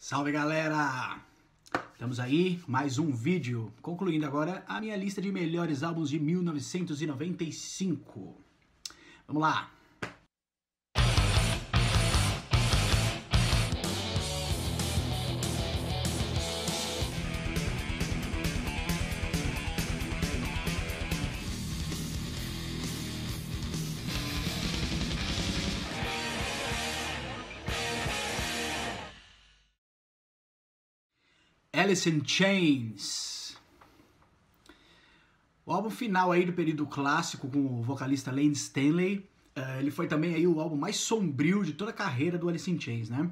Salve galera! Estamos aí, mais um vídeo, concluindo agora a minha lista de melhores álbuns de 1995. Vamos lá! Alice in Chains. O álbum final aí do período clássico com o vocalista Layne Staley. Ele foi também aí o álbum mais sombrio de toda a carreira do Alice in Chains, né?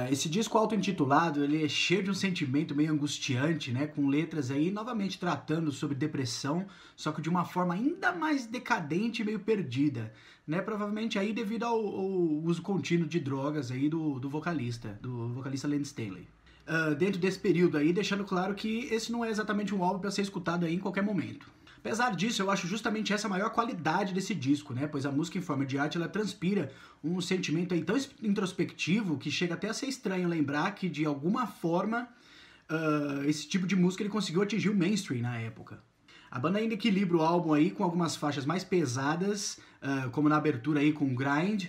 Esse disco auto-intitulado, ele é cheio de um sentimento meio angustiante, né? Com letras aí novamente tratando sobre depressão, só que de uma forma ainda mais decadente e meio perdida, né? Provavelmente aí devido ao uso contínuo de drogas aí do vocalista Layne Staley. Dentro desse período aí, deixando claro que esse não é exatamente um álbum para ser escutado aí em qualquer momento. Apesar disso, eu acho justamente essa a maior qualidade desse disco, né? Pois a música em forma de arte, ela transpira um sentimento aí tão introspectivo que chega até a ser estranho lembrar que, de alguma forma, esse tipo de música ele conseguiu atingir o mainstream na época. A banda ainda equilibra o álbum aí com algumas faixas mais pesadas, como na abertura aí com Grind,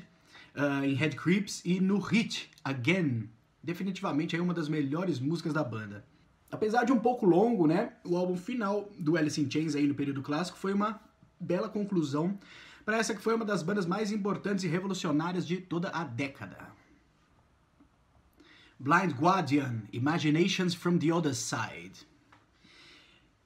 em Head Creeps e no hit, Again. Definitivamente é uma das melhores músicas da banda. Apesar de um pouco longo, né, o álbum final do Alice in Chains aí no período clássico foi uma bela conclusão para essa que foi uma das bandas mais importantes e revolucionárias de toda a década. Blind Guardian, Imaginations from the Other Side.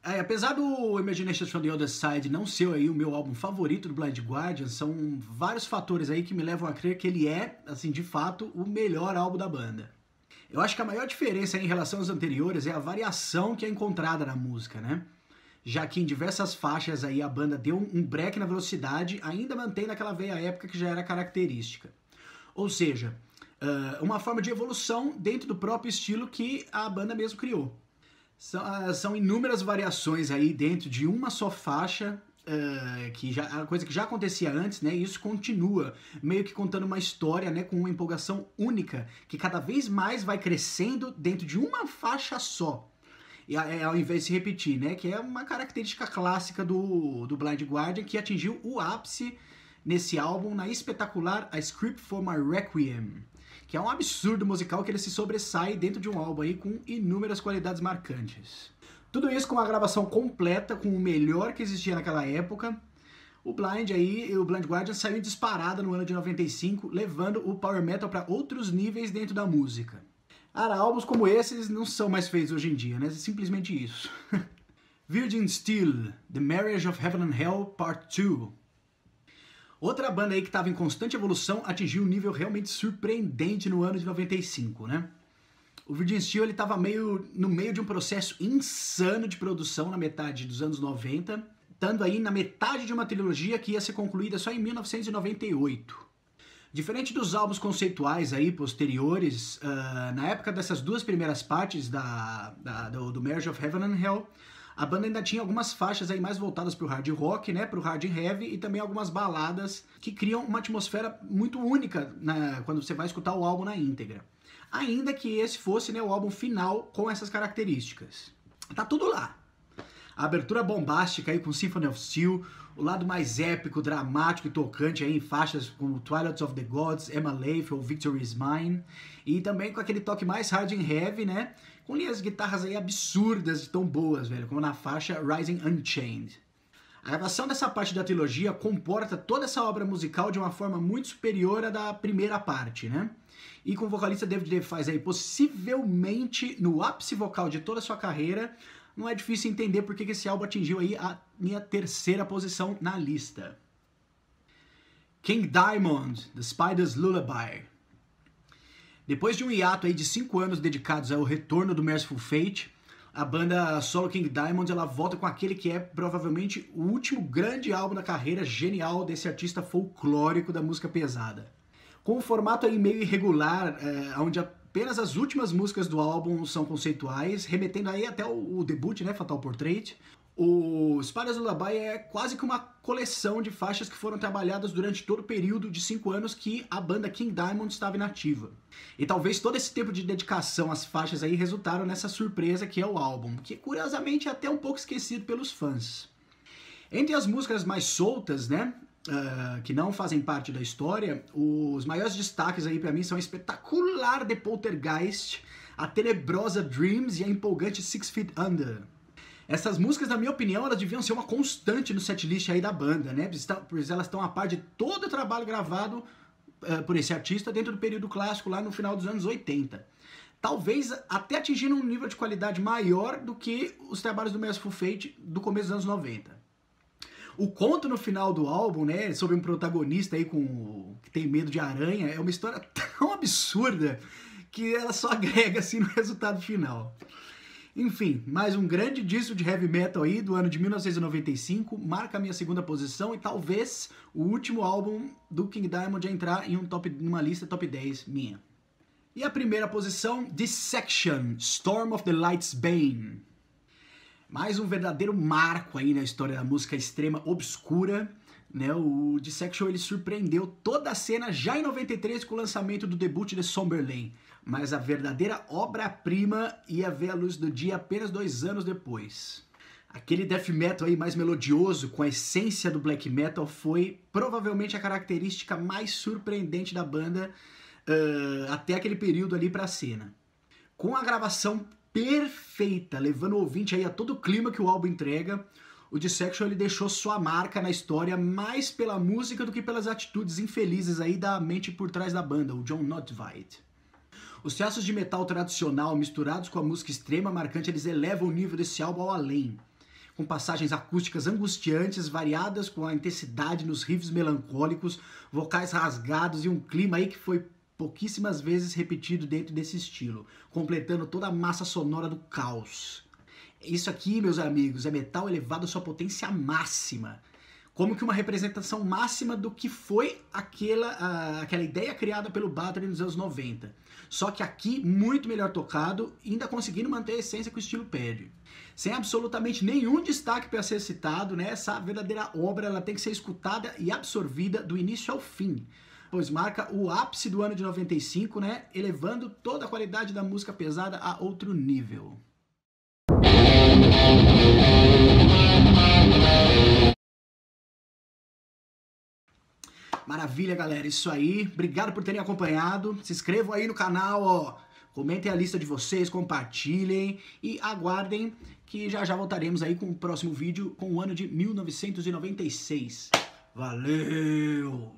Apesar do Imaginations from the Other Side não ser aí o meu álbum favorito do Blind Guardian, são vários fatores aí que me levam a crer que ele é, assim, de fato, o melhor álbum da banda. Eu acho que a maior diferença em relação aos anteriores é a variação que é encontrada na música, né? Já que em diversas faixas aí a banda deu um break na velocidade, ainda mantendo aquela veia épica que já era característica. Ou seja, uma forma de evolução dentro do próprio estilo que a banda mesmo criou. São inúmeras variações aí dentro de uma só faixa, a coisa que já acontecia antes, né? E isso continua meio que contando uma história, né? Com uma empolgação única que cada vez mais vai crescendo dentro de uma faixa só. E ao invés de se repetir, né? Que é uma característica clássica do Blind Guardian que atingiu o ápice nesse álbum na espetacular A Script for My Requiem, que é um absurdo musical que ele se sobressai dentro de um álbum aí com inúmeras qualidades marcantes. Tudo isso com uma gravação completa, com o melhor que existia naquela época. O Blind Guardian saiu disparado no ano de 95, levando o Power Metal para outros níveis dentro da música. Álbuns como esses não são mais feitos hoje em dia, né? É simplesmente isso. Virgin Steel, The Marriage of Heaven and Hell, Part 2. Outra banda aí que estava em constante evolução atingiu um nível realmente surpreendente no ano de 95, né? O Virgin Steel estava no meio de um processo insano de produção na metade dos anos 90, estando aí na metade de uma trilogia que ia ser concluída só em 1998. Diferente dos álbuns conceituais aí posteriores, na época dessas duas primeiras partes do Marriage of Heaven and Hell, a banda ainda tinha algumas faixas aí mais voltadas para o hard rock, né, para o hard heavy e também algumas baladas que criam uma atmosfera muito única quando você vai escutar o álbum na íntegra. Ainda que esse fosse, né, o álbum final com essas características. Tá tudo lá. A abertura bombástica aí com Symphony of Steel, o lado mais épico, dramático e tocante aí em faixas como Twilight of the Gods, Emma Leif ou Victory is Mine, e também com aquele toque mais hard and heavy, né, com linhas de guitarras aí absurdas e tão boas, velho, como na faixa Rising Unchained. A gravação dessa parte da trilogia comporta toda essa obra musical de uma forma muito superior à da primeira parte, né? E com o vocalista David DeFaz aí possivelmente no ápice vocal de toda a sua carreira, não é difícil entender porque que esse álbum atingiu aí a minha terceira posição na lista. King Diamond, The Spider's Lullaby. Depois de um hiato aí de 5 anos dedicados ao retorno do Merciful Fate, a banda solo King Diamond ela volta com aquele que é provavelmente o último grande álbum da carreira genial desse artista folclórico da música pesada. Com um formato aí meio irregular, onde apenas as últimas músicas do álbum são conceituais, remetendo aí até o debut, né, Fatal Portrait. O Spider's Lullaby é quase que uma coleção de faixas que foram trabalhadas durante todo o período de 5 anos que a banda King Diamond estava inativa. E talvez todo esse tempo de dedicação às faixas aí resultaram nessa surpresa que é o álbum, que curiosamente é até um pouco esquecido pelos fãs. Entre as músicas mais soltas, né, que não fazem parte da história, os maiores destaques aí pra mim são a espetacular The Poltergeist, a tenebrosa Dreams e a empolgante 6 Feet Under. Essas músicas, na minha opinião, elas deviam ser uma constante no setlist aí da banda, né? Pois elas estão a par de todo o trabalho gravado por esse artista dentro do período clássico lá no final dos anos 80. Talvez até atingindo um nível de qualidade maior do que os trabalhos do Merciful Fate do começo dos anos 90. O conto no final do álbum, né, sobre um protagonista aí que tem medo de aranha, é uma história tão absurda que ela só agrega assim no resultado final. Enfim, mais um grande disco de heavy metal aí do ano de 1995, marca a minha segunda posição e talvez o último álbum do King Diamond a entrar em uma lista top 10 minha. E a primeira posição, Dissection, Storm of the Light's Bane. Mais um verdadeiro marco aí na história da música extrema obscura, né? O Dissection ele surpreendeu toda a cena já em 93 com o lançamento do debut de Somberlane, mas a verdadeira obra-prima ia ver a luz do dia apenas 2 anos depois. Aquele death metal aí mais melodioso, com a essência do black metal, foi provavelmente a característica mais surpreendente da banda até aquele período ali pra cena. Com a gravação perfeita, levando o ouvinte aí a todo o clima que o álbum entrega, o Dissection ele deixou sua marca na história mais pela música do que pelas atitudes infelizes aí da mente por trás da banda, o John Notveit. Os traços de metal tradicional misturados com a música extrema marcante, eles elevam o nível desse álbum ao além, com passagens acústicas angustiantes, variadas com a intensidade nos riffs melancólicos, vocais rasgados e um clima aí que foi pouquíssimas vezes repetido dentro desse estilo, completando toda a massa sonora do caos. Isso aqui, meus amigos, é metal elevado à sua potência máxima, como que uma representação máxima do que foi aquela ideia criada pelo Bathory nos anos 90. Só que aqui, muito melhor tocado, ainda conseguindo manter a essência que o estilo pede. Sem absolutamente nenhum destaque para ser citado, né? Essa verdadeira obra ela tem que ser escutada e absorvida do início ao fim, pois marca o ápice do ano de 95, né? Elevando toda a qualidade da música pesada a outro nível. Maravilha, galera, isso aí. Obrigado por terem acompanhado. Se inscrevam aí no canal, ó. Comentem a lista de vocês, compartilhem e aguardem que já voltaremos aí com o próximo vídeo com o ano de 1996. Valeu!